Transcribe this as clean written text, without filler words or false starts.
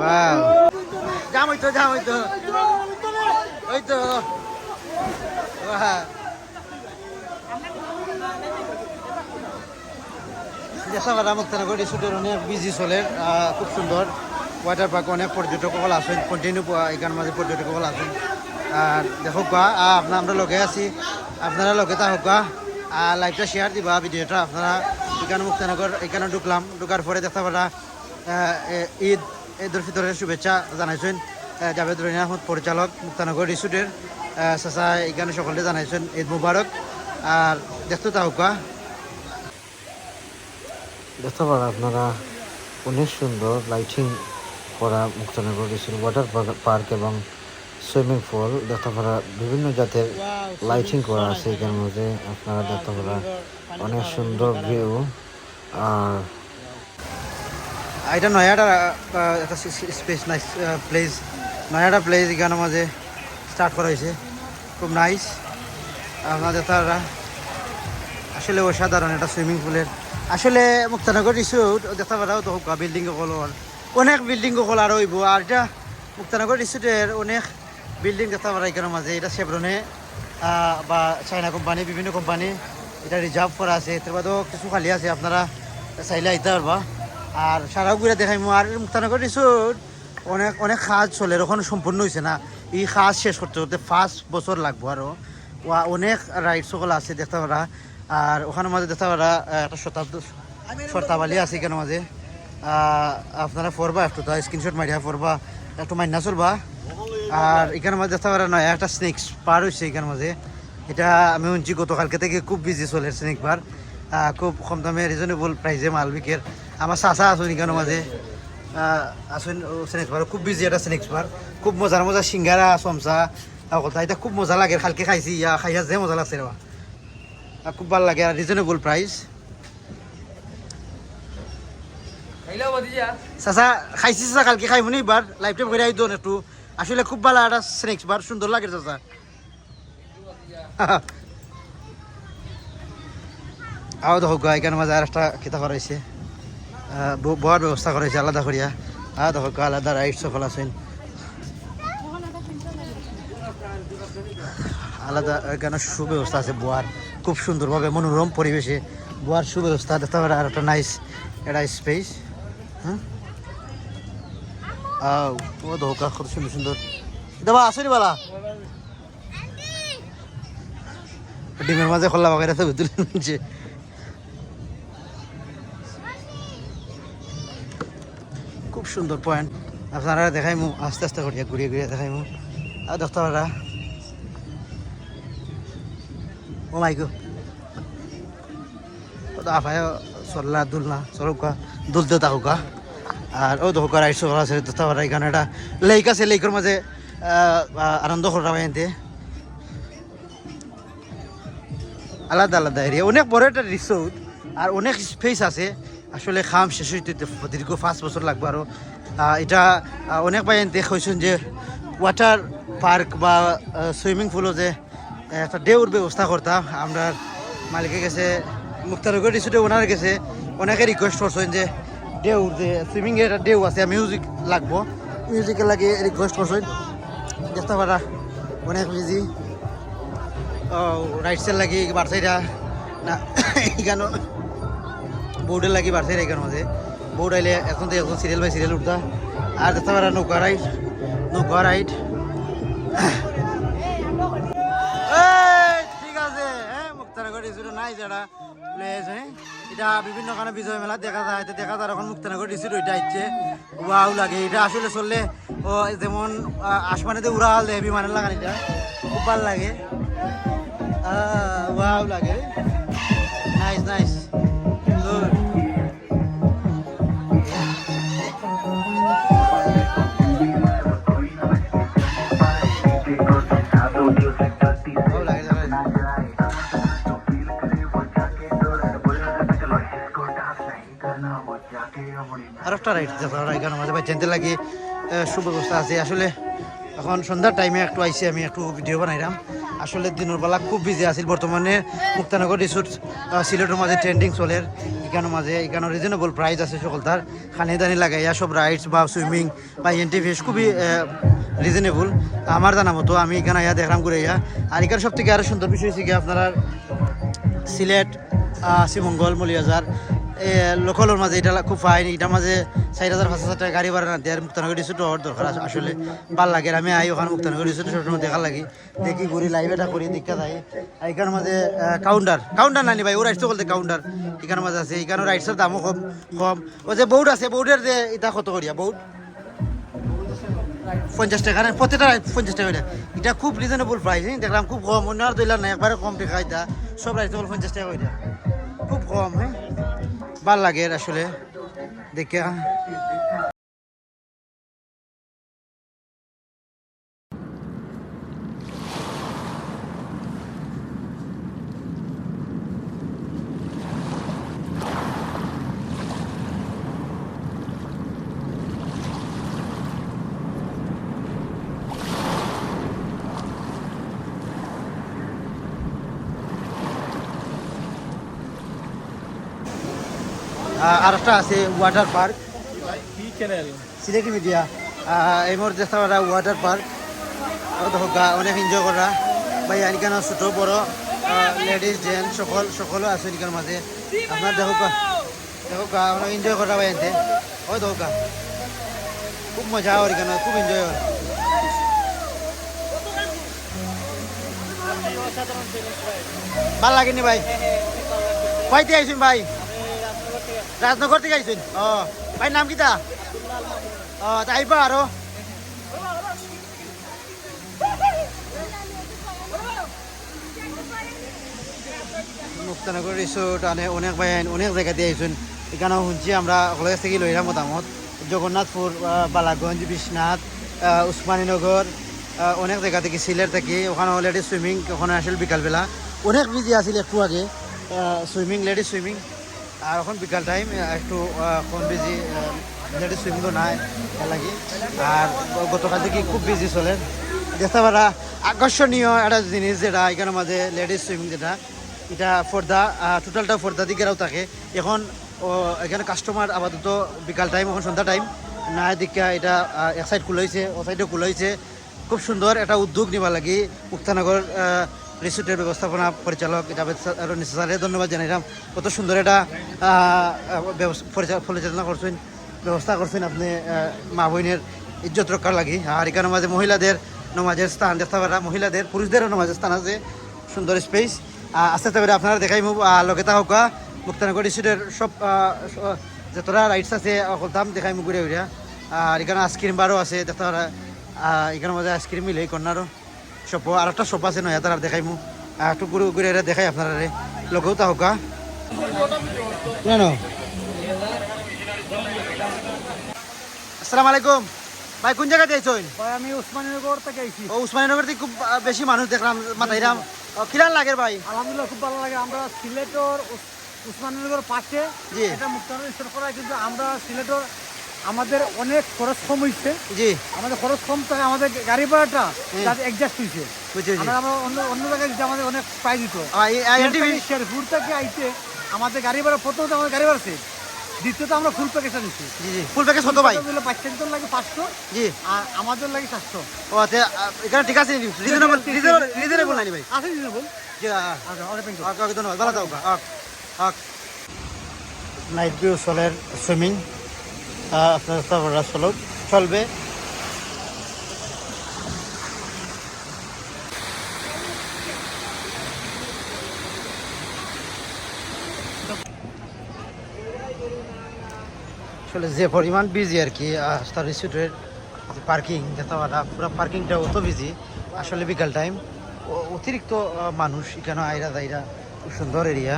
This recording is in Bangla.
ওয়াও জাম হইতো ওই তো দেখা মুক্তানগর রিসোর্টের অনেক বিজি চলে খুব সুন্দর ওয়াটার পার্ক অনেক পর্যটক সকল আছেন কন্টিনিউ এখান মাঝে পর্যটক সকল আছেন আর দেখো আমরা লগে আছি আপনারা লগে থাকুক লাইভটা শেয়ার দিবা ভিডিওটা আপনারা এখানে মুক্তানগর এখানে ঢুকার পরে দেখতে পারা ঈদ উল ফিতরের শুভেচ্ছা জানাইছেন জাভেদ রহিম আহমদ পরিচালক মুক্তানগর রিসোর্টের চাচা এখানে সকলে জানাইছেন ঈদ মুবারক আর দেখতে থাকুক দেখতে পারা আপনারা অনেক সুন্দর লাইটিং করা মুক্তানগর রিসোর্ট ওয়াটার পার্ক এবং সুইমিং পুল দেখতে পারা বিভিন্ন জাতের লাইটিং করা আছে এখানের মধ্যে আপনারা দেখতে পারা অনেক সুন্দর ভিউ আর এটা নয়াটা একটা স্পেস নাইস প্লেস নয়াটা প্লেস এখানের মাঝে স্টার্ট করা হয়েছে খুব নাইস আপনাদের তারা আসলে অসাধারণ একটা সুইমিং পুলের আসলে মুক্তানগর রিসোর্ট দেখতে পারাও তো বিল্ডিং সকল অনেক বিল্ডিং সকল আরও হইব আর এটা মুক্তানগর রিসোর্টের অনেক বিল্ডিং দেখতে পারা এখানের মাঝে এটা শেভরনে বা চাইনা কোম্পানি বিভিন্ন কোম্পানি এটা রিজার্ভ করা আছে এর বাদেও কিছু খালি আছে আপনারা চাইলে আইতে পারবা আর সারাও ঘুরে দেখাইমো আর মুক্তানগর রিসোর্ট অনেক কাজ চলে ওখানে সম্পূর্ণ হয়েছে না এই কাজ শেষ করতে 5 বছর লাগবো আরও অনেক রাইড সকল আছে দেখতে পারা আর ওখানের মাঝে দেখতে পারা একটা শর্তাবলী আছে এখানের মাঝে আপনারা পড়বা একটু তো স্ক্রিনশট মারিয়া পড়বা একটু মাইনা চলবা আর এখানের মাঝে দেখতে পারা নয় একটা স্নেক্স পার হয়েছে এখানের মাঝে এটা আমি শুনছি গতকালকে থেকে খুব বিজি চলে স্নেক বার খুব কম দামে রিজনেবল প্রাইসে মাল বিকের আমার চাচা আসুন এখানের মাঝে আসুন স্নেক্স বার খুব বিজি একটা স্নেক্স বার খুব মজার সিঙ্গারা চমচা কথা এটা খুব মজা লাগে কালকে খাইছি খাইয়া যে মজা লাগছে রা খুব ভালো লাগে আর রিজনেবল প্রাইস চাচা খাইছি চাচা কালকে খাইব নি এবার লাইফ টাইম করে আইতো একটু আসলে খুব ভালো একটা স্ন্যাক্স বার সুন্দর লাগে চাচা আও দেখো এখানে মাঝে আর একটা খেতা করা হয়েছে বড় ব্যবস্থা করা হয়েছে আলাদা করিয়া দেখো আলাদা রাইড সকল আছেন আলাদা এখানে সুব্যবস্থা আছে বোয়ার খুব সুন্দরভাবে মনোরম পরিবেশে বোয়ার সুব্যবস্থা দেখতে পারে আর একটা নাইস একটা স্পেস হ্যাঁ ও ধোকা কত সুন্দর সুন্দর দেবা আসেনি বালা ডিমের মাঝে খোলা বাগাইরা তো তুলে নিচ্ছে খুব সুন্দর পয়েন্ট আপনারা দেখাইমু আস্তে আস্তে করিয়া ঘুরিয়ে দেখাইমু আর দেখতে পারা ও মাইকো ও তো আফায় চললা দুলনা চলুকা দুলতে থাকুকা আর ও দেখো রাইড সকল আছে দেখতে পারা এখানে একটা লেক আছে লেকের মাঝে আনন্দ করা পাইতে আলাদা আলাদা এরিয়া অনেক বড় একটা রিসোর্ট আর অনেক স্পেস আছে আসলে খাম শেষ হইতে দীর্ঘ 5 বছর লাগবে আরও এটা অনেক পাইতে কইছেন যে ওয়াটার পার্ক বা সুইমিং পুলও যে একটা ডেউর ব্যবস্থা করতাম আমরা মালিকের কাছে মুক্তানগর রিসোর্টে ওনার কাছে অনেকে রিকোয়েস্ট করছেন যে ডেউ যে সুইমিংয়ের একটা ডেউ আছে মিউজিক লাগবো মিউজিকের লাগে রিকোয়েস্ট করছেন দেখতে পারা অনেক বিজি রাইটসের লাগি বারসাইডা না এখানে বোর্ডের লাগি বারসাইডা এখানে মাঝে বোর্ড আইলে এখন তো এখন সিরিয়াল বাই সিরিয়াল উঠতা আর দেখতে পারা নৌকা রাইড ঠিক আছে হ্যাঁ মুক্তানগর রিসোর্ট নাই যারা প্লেস হ্যাঁ এটা বিভিন্ন কারণে বিজয় মেলা দেখা যায় এখন মুক্তানগর রিসোর্ট ওইটা ইচ্ছে ওয়াও লাগে এটা আসলে চললে ও যেমন আসমানেতে উড়াল দেয় বিমানের লাগান এটা খুব ভালো লাগে ওয়াও লাগে নাইস আর একটা রাইড এখানে মাঝে ভাই জানতে লাগে সুব্যবস্থা আছে আসলে এখন সন্ধ্যার টাইমে একটু আইসি আমি একটু ভিডিও বানাইলাম আসলে দিনের বেলা খুব বিজি আছিল বর্তমানে মুক্তানগর রিসোর্ট সিলেটের মাঝে ট্রেন্ডিং চলে এখানে মাঝে এখানে রিজনেবল প্রাইস আছে সকল তার খানি দানি লাগাইয়া সব রাইডস বা সুইমিং বা এন্ট্রি ফিস খুবই রিজনেবল আমার জানা মতো আমি এখানে ইয়া দেখলাম করে ইয়া আর এখানে সব থেকে আরও সুন্দর বিষয় হচ্ছে কি আপনারা সিলেট শ্রীমঙ্গল মলিয়াজার লোকালের মাঝে এটা খুব ফাইন এটার মাঝে 4,000-5,000 টাকা গাড়ি ভাড়া না দেওয়ার মুক্তানগর রিসোর্ট হওয়ার দরকার আসলে ভাল লাগে আমি আই ওখানে মুক্তানগর রিসোর্ট সবসময় দেখার লাগি দেখি ঘুরি লাইভ এটা করি দেখা যায় এখানের মাঝে কাউন্টার নানি ভাই ও রাইডস বলতে কাউন্টার এখানের মাঝে আছে এখানে রাইডসের দামও কম ও যে বোর্ড আছে বোর্ডের যে এটা কত করিয়া বোর্ড 50 টাকা প্রত্যেকটা 50 টাকা এটা খুব রিজনেবল প্রাইস দেখলাম খুব কম অন্য আর দইলাম না একবারে কম টাকা এটা সব রাইডস 50 টাকা করে খুব কম হ্যাঁ ভাল লাগে আসলে দেখে আর একটা আছে ওয়াটার পার্ক সিলেটি মিডিয়া এই মুহূর্তে ওয়াটার পার্ক অনেক এনজয় করা ভাই এখানে ছোটো বড় লেডিস জেন্টস সকলও আছে এখানের মাঝে আপনার দেখো অনেক এনজয় করা ভাই এনতে ওই দেখো খুব মজা হয় এখানে খুব এনজয় হয় ভাল লাগেনি ভাই কয়তে আইসুন ভাই রাজনগর থেকে আইসুন ভাই নাম কিতা তা আইবা আরো মুক্তানগর রিসোর্ট অনেক ভাই অনেক জায়গা দিয়ে আইসুন এখানেও শুনছি আমরা কলেজ থেকে লইলাম মতামত জগন্নাথপুর বালাগঞ্জ বিশ্বনাথ উসমানীনগর অনেক জায়গা থেকে সিলেট থেকে ওখানে অলরেডি সুইমিং ওখানে আসলে বিকালবেলা অনেক বিজি আছিল একটু আগে সুইমিং লেডিস সুইমিং আর এখন বিকাল টাইম একটু কম বিজি লেডিস সুইমিং তো নাই লাগে আর গতকাল থেকে খুব বিজি চলে দেখতে পারা আকর্ষণীয় একটা জিনিস যেটা এখানের মাঝে লেডিস সুইমিং যেটা এটা ফর্দা টোটালটা ফর্দা দিকেরাও থাকে এখন এখানে কাস্টমার আপাতত বিকাল টাইম এখন সন্ধ্যা টাইম না দিকে এটা এক সাইড খুলাইছে ও সাইডে খুলাইছে খুব সুন্দর একটা উদ্যোগ নিবা লাগি মুক্তানগর রিসোর্টের ব্যবস্থাপনা পরিচালক জাভেদ স্যারে ধন্যবাদ জানাইলাম কত সুন্দর এটা পরিচালনা করছেন ব্যবস্থা করছেন আপনি মা বোনের ইজ্জত রক্ষার লাগি আর এখানের মাঝে মহিলাদের নমাজের স্থান দেখতে পারা মহিলাদের পুরুষদেরও নমাজের স্থান আছে সুন্দর স্পেস আস্তে আস্তে করে আপনারা দেখাই লগেতা হোক মুক্তানগর রিসোর্টের সব যতটা রাইডস আছে দাম দেখাই মুখ ঘুরে ঘুরিয়া আর এখানে আইসক্রিম বারও আছে দেখতে পারা এখানের মাঝে আইসক্রিম মিলে কন্যারও শপ আর একটা শপ আছে নয় তারা দেখাই মু একটু ঘুরে ঘুরে দেখাই আপনারা লগেও তা হোক আসসালামু আলাইকুম ভাই কোন জায়গাতে আইছেন ভাই আমি উসমানীনগর থেকে আইছি উসমানীনগর থেকে খুব বেশি মানুষ দেখলাম মাথাইরাম কিরান লাগে ভাই আলহামদুলিল্লাহ খুব ভালো লাগে আমরা সিলেটর উসমানীনগর পাশে এটা মুক্তানগর রিসোর্ট করা কিন্তু আমরা সিলেটর আমাদের অনেক খরচ কম হয়েছে জি আমাদের খরচ কম থাকে আমাদের গাড়ি ভাড়াটা যাতে অ্যাডজাস্ট হয়েছে আমরা অন্য জায়গায় দিতে আমাদের অনেক প্রাইস দিত শেরপুর থেকে আইতে আমাদের গাড়ি ভাড়া প্রথমত আমাদের গাড়ি ভাড়া দ্বিতীয়ত আমরা ফুল প্যাকেজটা নিচ্ছি ফুল প্যাকেজ কত ভাই বাচ্চাদের লাগে 500 জি আর আমাদের লাগে 700 ও আচ্ছা এখানে ঠিক আছে রিজনেবল নাই ভাই আছে রিজনেবল জি আচ্ছা অনেক ধন্যবাদ ভালো থাকো নাইট ভিউ সোলার সুইমিং আপনার চলবে আসলে যে পরিমাণ বিজি আর কি স্টার রিসোর্টের পার্কিং যেতে পুরো পার্কিংটা অত বিজি আসলে বিকাল টাইম অতিরিক্ত মানুষ এখানে আইরা যাইরা খুব সুন্দর এরিয়া